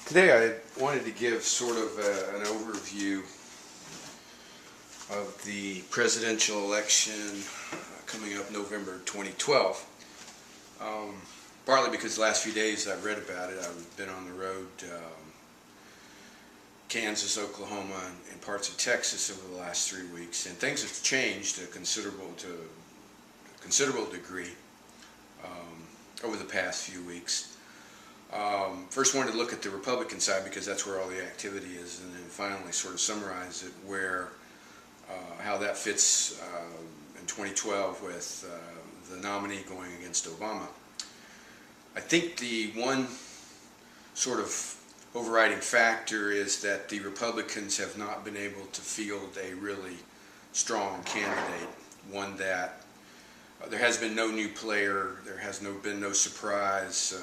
Today I wanted to give sort of an overview of the presidential election coming up November 2012. Partly because the last few days I've read about it. I've been on the road, Kansas, Oklahoma, and parts of Texas over the last 3 weeks, and things have changed to a considerable degree over the past few weeks. First wanted to look at the Republican side because that's where all the activity is, and then finally sort of summarize it where how that fits in 2012 with the nominee going against Obama. I think the one sort of overriding factor is that the Republicans have not been able to field a really strong candidate, one that there has been no new player, there has been no surprise.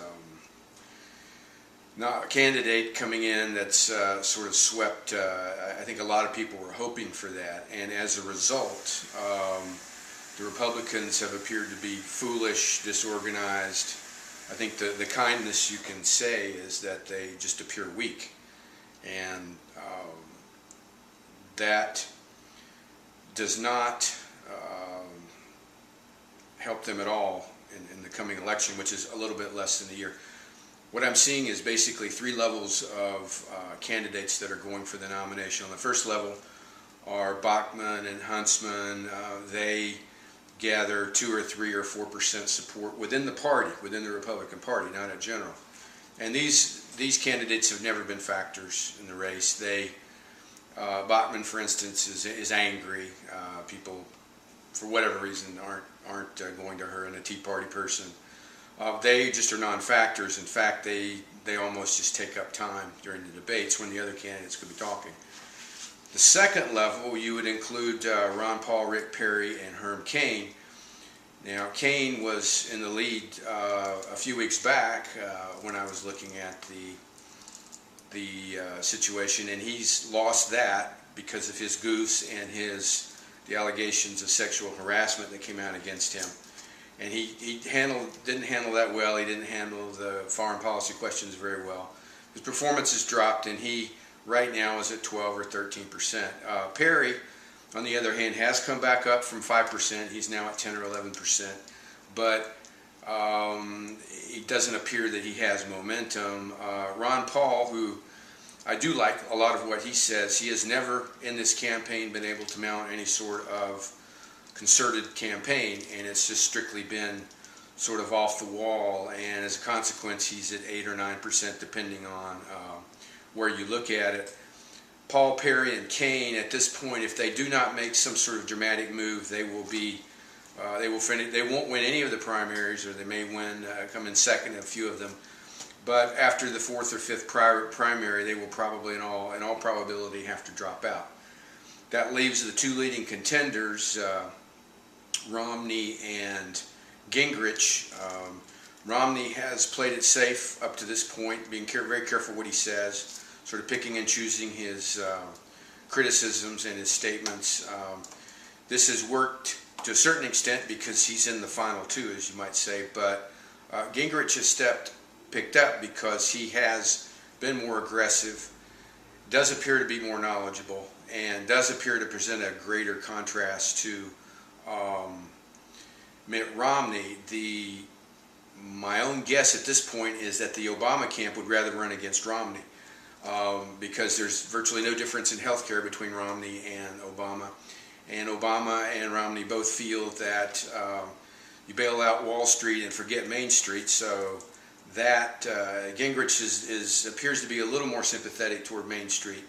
Not a candidate coming in that's sort of swept. I think a lot of people were hoping for that, and as a result, the Republicans have appeared to be foolish, disorganized. I think the kindness you can say is that they just appear weak, and that does not help them at all in the coming election, which is a little bit less than a year. What I'm seeing is basically three levels of candidates that are going for the nomination. On the first level are Bachman and Huntsman. They gather 2 or 3 or 4% support within the party, within the Republican Party, not in general. And these candidates have never been factors in the race. Bachman, for instance, is angry. People, for whatever reason, aren't going to her, and a Tea Party person. They just are non-factors. In fact, they almost just take up time during the debates when the other candidates could be talking. The second level, you would include Ron Paul, Rick Perry, and Cain. Now, Cain was in the lead a few weeks back when I was looking at the situation, and he's lost that because of his goofs and the allegations of sexual harassment that came out against him. And he didn't handle that well. He didn't handle the foreign policy questions very well. His performance has dropped, and he right now is at 12 or 13%. Perry, on the other hand, has come back up from 5%. He's now at 10 or 11%. But it doesn't appear that he has momentum. Ron Paul, who I do like a lot of what he says, he has never in this campaign been able to mount any sort of concerted campaign, and it's just strictly been sort of off the wall, and as a consequence he's at 8 or 9% depending on where you look at it. Paul, Perry, and Cain at this point, if they do not make some sort of dramatic move, they won't win any of the primaries, or they may come in second in a few of them, but after the 4th or 5th primary they will probably in all probability have to drop out. That leaves the two leading contenders, Romney and Gingrich. Romney has played it safe up to this point, being very careful what he says, sort of picking and choosing his criticisms and his statements. This has worked to a certain extent because he's in the final two, as you might say, but Gingrich has picked up because he has been more aggressive, does appear to be more knowledgeable, and does appear to present a greater contrast to Mitt Romney. My own guess at this point is that the Obama camp would rather run against Romney because there's virtually no difference in health care between Romney and Obama. And Obama and Romney both feel that you bail out Wall Street and forget Main Street, so that Gingrich appears to be a little more sympathetic toward Main Street.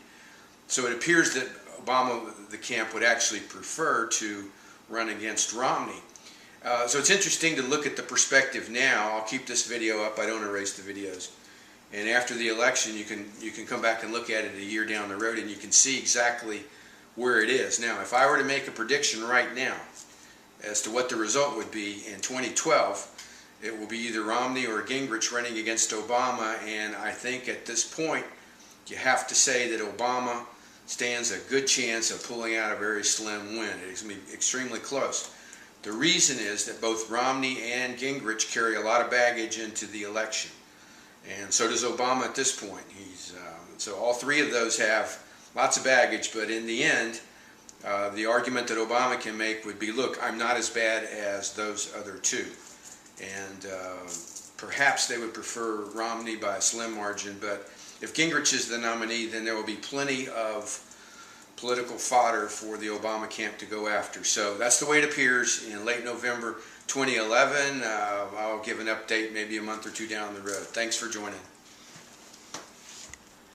So it appears that Obama, the camp, would actually prefer to run against Romney. So it's interesting to look at the perspective now. I'll keep this video up. I don't erase the videos. And after the election, you can come back and look at it a year down the road, and you can see exactly where it is. Now, if I were to make a prediction right now as to what the result would be in 2012, it will be either Romney or Gingrich running against Obama, and I think at this point you have to say that Obama stands a good chance of pulling out a very slim win. It's going to be extremely close. The reason is that both Romney and Gingrich carry a lot of baggage into the election. and so does Obama at this point. So all three of those have lots of baggage, but in the end, the argument that Obama can make would be, look, I'm not as bad as those other two. And perhaps they would prefer Romney by a slim margin, but if Gingrich is the nominee, then there will be plenty of political fodder for the Obama camp to go after. So that's the way it appears in late November 2011. I'll give an update maybe a month or two down the road. Thanks for joining.